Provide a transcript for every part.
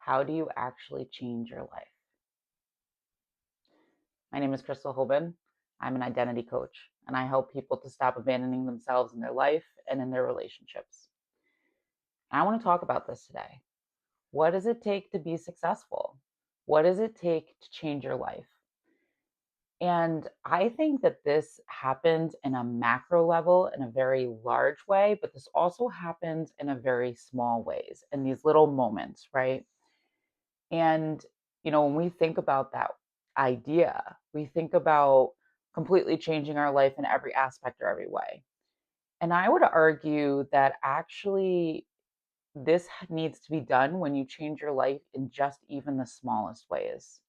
How do you actually change your life? My name is Crystal Hoban. I'm an identity coach, and I help people to stop abandoning themselves in their life and in their relationships. I want to talk about this today. What does it take to be successful? What does it take to change your life? And I think that this happens in a macro level in a very large way, but this also happens in a very small ways, in these little moments, right? And, when we think about that idea, we think about completely changing our life in every aspect or every way. And I would argue that actually this needs to be done when you change your life in just even the smallest ways.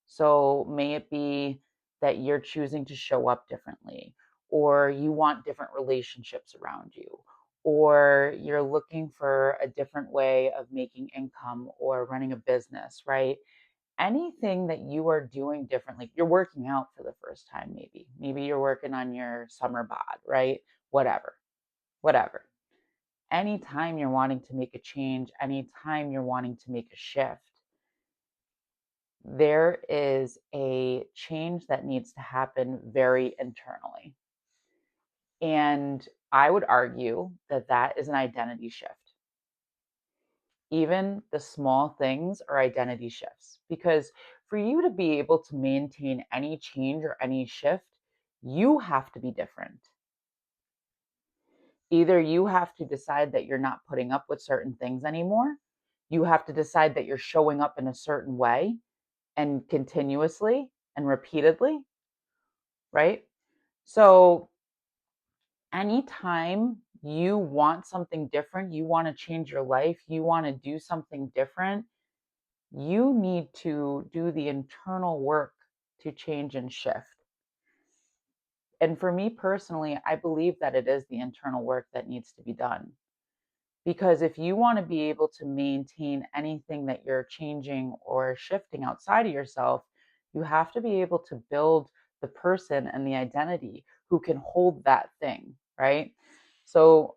So, may it be that you're choosing to show up differently, or you want different relationships around you, or you're looking for a different way of making income or running a business, right? Anything that you are doing differently, you're working out for the first time, maybe you're working on your summer bod, right? Whatever. Anytime you're wanting to make a change, anytime you're wanting to make a shift, there is a change that needs to happen very internally. And I would argue that that is an identity shift. Even the small things are identity shifts, because for you to be able to maintain any change or any shift, you have to be different. Either you have to decide that you're not putting up with certain things anymore, you have to decide that you're showing up in a certain way and continuously and repeatedly, right? So anytime you want something different, you want to change your life, you want to do something different, you need to do the internal work to change and shift. And for me personally, I believe that it is the internal work that needs to be done. Because if you want to be able to maintain anything that you're changing or shifting outside of yourself, you have to be able to build the person and the identity who can hold that thing, right? So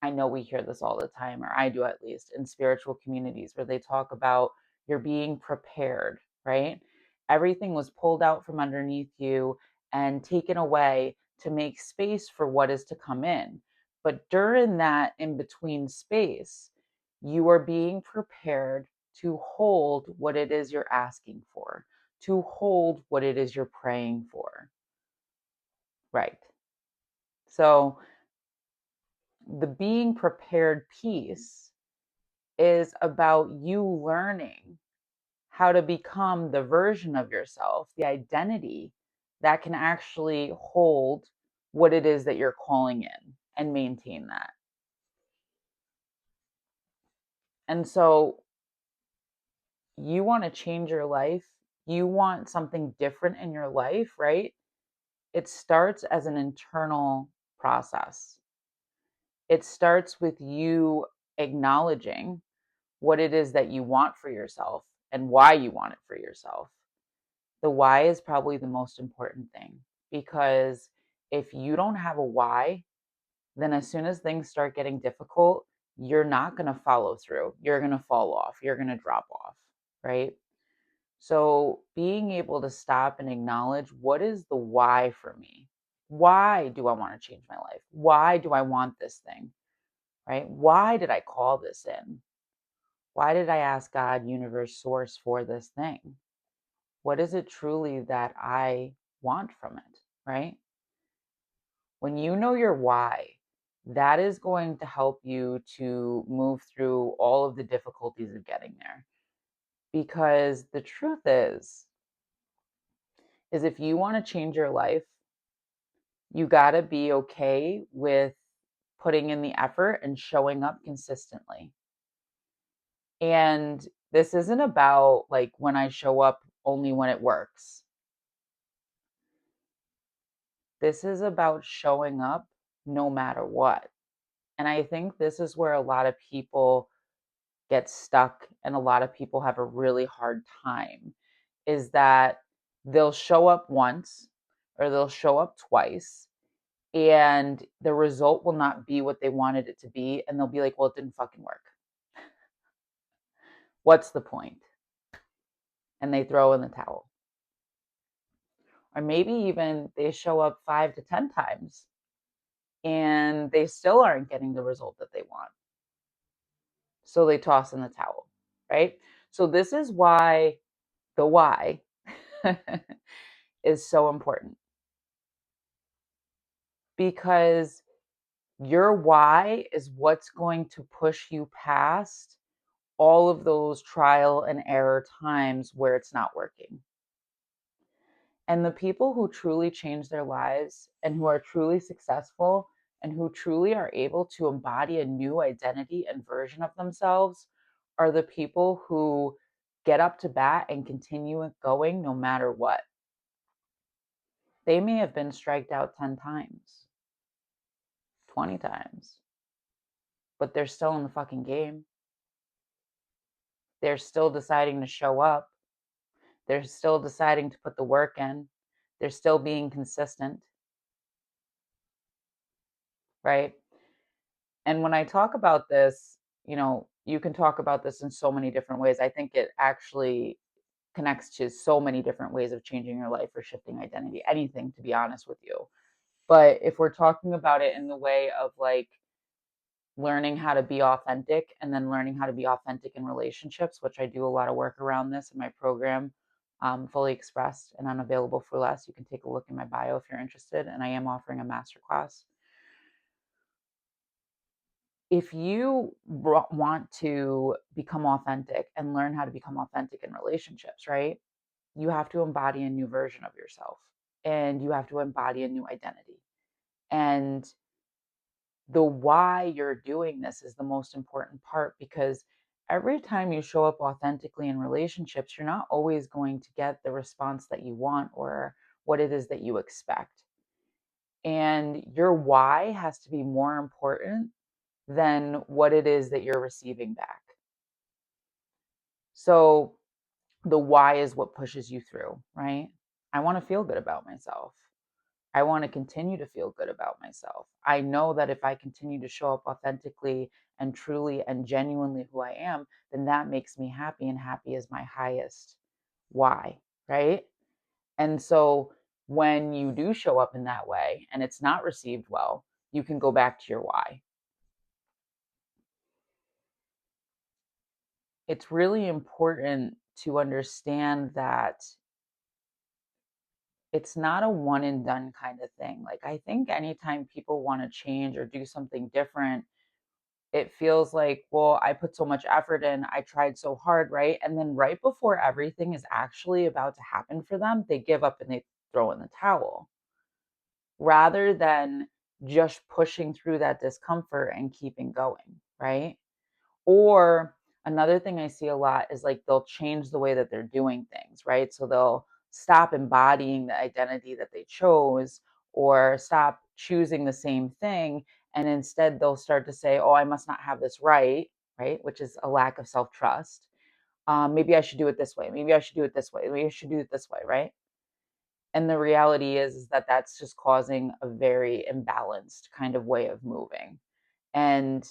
I know we hear this all the time, or I do at least, in spiritual communities where they talk about you're being prepared, right? Everything was pulled out from underneath you and taken away to make space for what is to come in. But during that in between space, you are being prepared to hold what it is you're asking for, to hold what it is you're praying for, right? So the being prepared piece is about you learning how to become the version of yourself, the identity that can actually hold what it is that you're calling in and maintain that. And so you want to change your life, you want something different in your life, right? It starts as an internal process. It starts with you acknowledging what it is that you want for yourself and why you want it for yourself. The why is probably the most important thing, because if you don't have a why, then as soon as things start getting difficult, you're not going to follow through. You're going to fall off. You're going to drop off, right? So being able to stop and acknowledge, what is the why for me? Why do I want to change my life? Why do I want this thing, right? Why did I call this in? Why did I ask God, universe, source for this thing? What is it truly that I want from it, right? When you know your why, that is going to help you to move through all of the difficulties of getting there. Because the truth is if you want to change your life, you got to be okay with putting in the effort and showing up consistently. And this isn't about like when I show up only when it works. This is about showing up no matter what. And I think this is where a lot of people get stuck and a lot of people have a really hard time, is that they'll show up once or they'll show up twice and the result will not be what they wanted it to be. And they'll be like, well, it didn't fucking work. What's the point? And they throw in the towel. Or maybe even they show up 5 to 10 times and they still aren't getting the result that they want. So they toss in the towel, right? So this is why the why is so important, because your why is what's going to push you past all of those trial and error times where it's not working. And the people who truly change their lives and who are truly successful and who truly are able to embody a new identity and version of themselves are the people who get up to bat and continue it going no matter what. They may have been striked out 10 times, 20 times, but they're still in the fucking game. They're still deciding to show up. They're still deciding to put the work in. They're still being consistent, right? And when I talk about this, you can talk about this in so many different ways. I think it actually connects to so many different ways of changing your life or shifting identity, anything, to be honest with you. But if we're talking about it in the way of like learning how to be authentic and then learning how to be authentic in relationships, which I do a lot of work around this in my program, Fully Expressed and Unavailable for Less. You can take a look in my bio if you're interested. And I am offering a masterclass. If you want to become authentic and learn how to become authentic in relationships, right? You have to embody a new version of yourself and you have to embody a new identity. And the why you're doing this is the most important part, because every time you show up authentically in relationships, you're not always going to get the response that you want or what it is that you expect. And your why has to be more important than what it is that you're receiving back. So the why is what pushes you through, right? I want to feel good about myself. I want to continue to feel good about myself. I know that if I continue to show up authentically and truly and genuinely who I am, then that makes me happy, and happy is my highest why, right? And so when you do show up in that way and it's not received well, you can go back to your why. It's really important to understand that it's not a one and done kind of thing. Like, I think anytime people want to change or do something different, it feels like, well, I put so much effort in, I tried so hard, right? And then right before everything is actually about to happen for them, they give up and they throw in the towel rather than just pushing through that discomfort and keeping going, right? Or another thing I see a lot is like they'll change the way that they're doing things, right? So they'll stop embodying the identity that they chose or stop choosing the same thing. And instead they'll start to say, oh, I must not have this right? Which is a lack of self trust. Maybe I should do it this way. Maybe I should do it this way. Maybe I should do it this way, right? And the reality is that that's just causing a very imbalanced kind of way of moving. And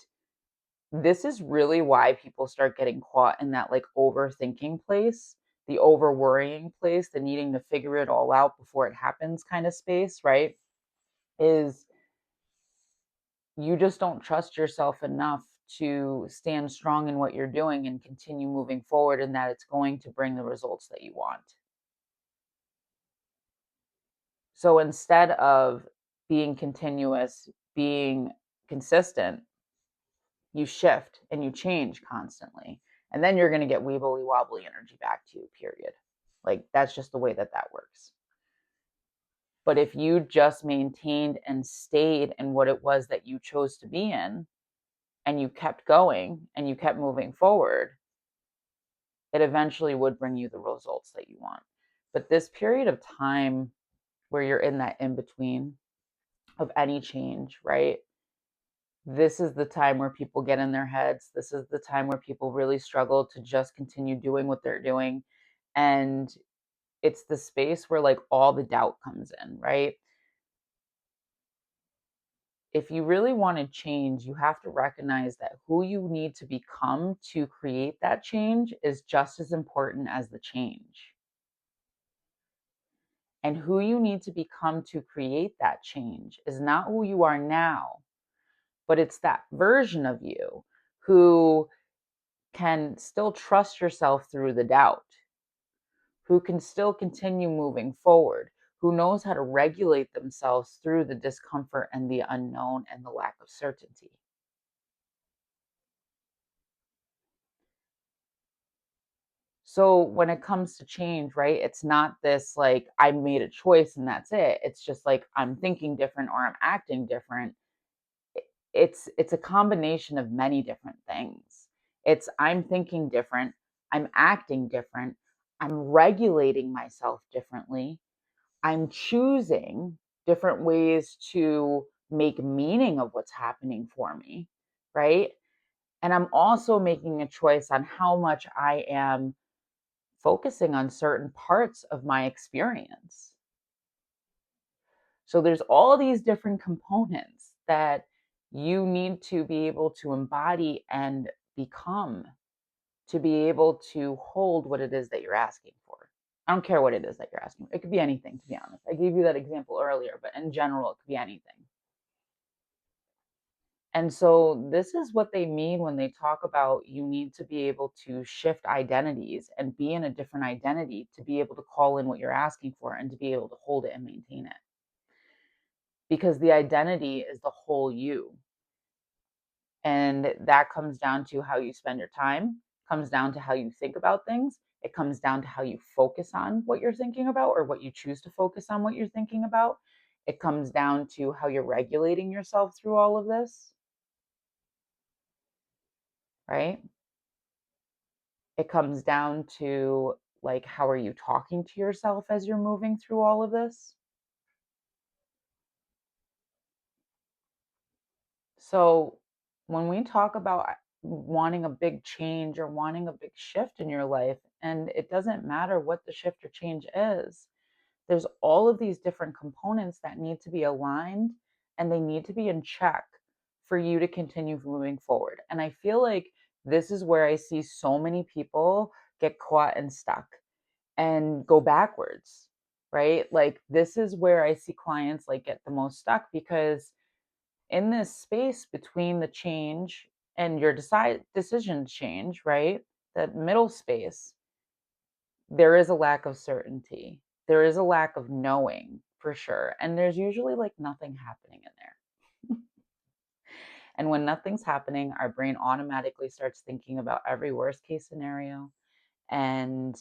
this is really why people start getting caught in that like overthinking place, the over worrying place, the needing to figure it all out before it happens kind of space, right? Is you just don't trust yourself enough to stand strong in what you're doing and continue moving forward, and that it's going to bring the results that you want. So instead of being continuous, being consistent, you shift and you change constantly. And then you're going to get weebly wobbly energy back to you, period. Like, that's just the way that that works. But if you just maintained and stayed in what it was that you chose to be in, and you kept going and you kept moving forward, it eventually would bring you the results that you want. But this period of time where you're in that in between of any change, right? This is the time where people get in their heads. This is the time where people really struggle to just continue doing what they're doing. And it's the space where like all the doubt comes in, right? if you really want to change, you have to recognize that who you need to become to create that change is just as important as the change. And who you need to become to create that change is not who you are now, but it's that version of you who can still trust yourself through the doubt, who can still continue moving forward, who knows how to regulate themselves through the discomfort and the unknown and the lack of certainty. So when it comes to change, right, it's not this like I made a choice and that's it. It's just like I'm thinking different or I'm acting different. It's a combination of many different things. It's I'm thinking different, I'm acting different, I'm regulating myself differently, I'm choosing different ways to make meaning of what's happening for me, right? And I'm also making a choice on how much I am focusing on certain parts of my experience. So there's all these different components that you need to be able to embody and become to be able to hold what it is that you're asking for. I don't care what it is that you're asking for. It could be anything, to be honest. I gave you that example earlier, but in general, it could be anything. And so this is what they mean when they talk about you need to be able to shift identities and be in a different identity to be able to call in what you're asking for and to be able to hold it and maintain it. Because the identity is the whole you. And that comes down to how you spend your time, comes down to how you think about things. It comes down to how you focus on what you're thinking about or what you choose to focus on what you're thinking about. It comes down to how you're regulating yourself through all of this, right? It comes down to like how are you talking to yourself as you're moving through all of this? So, when we talk about wanting a big change or wanting a big shift in your life, and it doesn't matter what the shift or change is, there's all of these different components that need to be aligned and they need to be in check for you to continue moving forward. And I feel like this is where I see so many people get caught and stuck and go backwards, right? Like, this is where I see clients like get the most stuck because in this space between the change and your decision change, right? That middle space, there is a lack of certainty. There is a lack of knowing for sure. And there's usually like nothing happening in there. And when nothing's happening, our brain automatically starts thinking about every worst case scenario and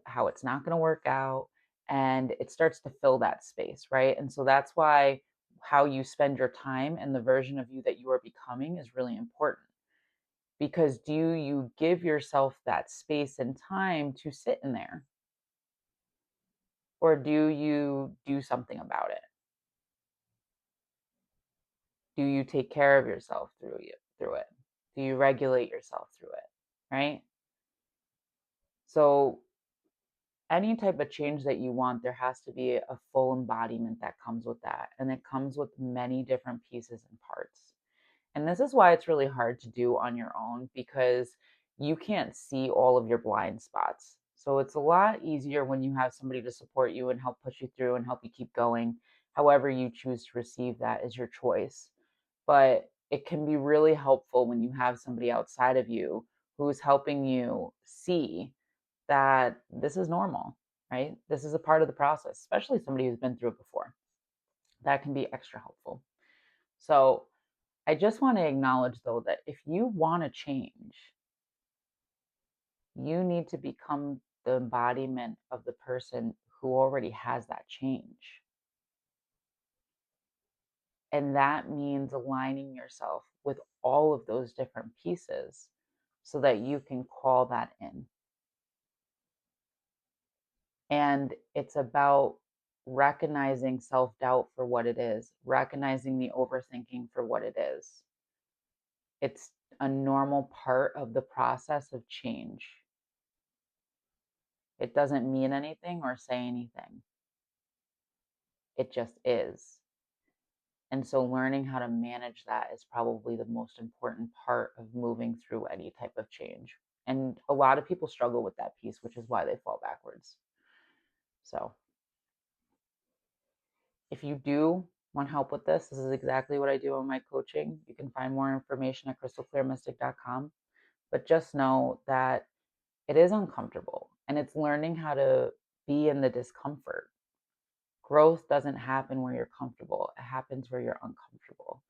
how it's not going to work out, and it starts to fill that space, right? And so that's why how you spend your time and the version of you that you are becoming is really important, because do you give yourself that space and time to sit in there, or do you do something about it? Do you take care of yourself through it? Do you regulate yourself through it, right? So any type of change that you want, there has to be a full embodiment that comes with that. And it comes with many different pieces and parts. And this is why it's really hard to do on your own, because you can't see all of your blind spots. So it's a lot easier when you have somebody to support you and help push you through and help you keep going. However, you choose to receive that is your choice. But it can be really helpful when you have somebody outside of you who's helping you see that this is normal, right? This is a part of the process, especially somebody who's been through it before. That can be extra helpful. So I just want to acknowledge, though, that if you want to change, you need to become the embodiment of the person who already has that change. And that means aligning yourself with all of those different pieces so that you can call that in. And it's about recognizing self doubt for what it is, recognizing the overthinking for what it is. It's a normal part of the process of change. It doesn't mean anything or say anything, it just is. And so learning how to manage that is probably the most important part of moving through any type of change. And a lot of people struggle with that piece, which is why they fall backwards. So if you do want help with this is exactly what I do in my coaching. You can find more information at crystalclearmystic.com. But just know that it is uncomfortable and it's learning how to be in the discomfort. Growth doesn't happen where you're comfortable, it happens where you're uncomfortable.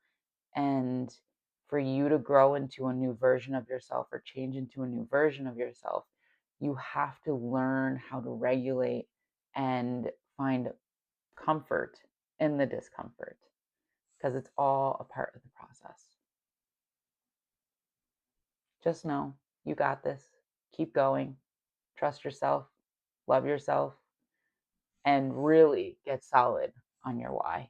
And for you to grow into a new version of yourself or change into a new version of yourself, you have to learn how to regulate and find comfort in the discomfort because it's all a part of the process. Just know you got this. Keep going. Trust yourself. Love yourself. And really get solid on your why.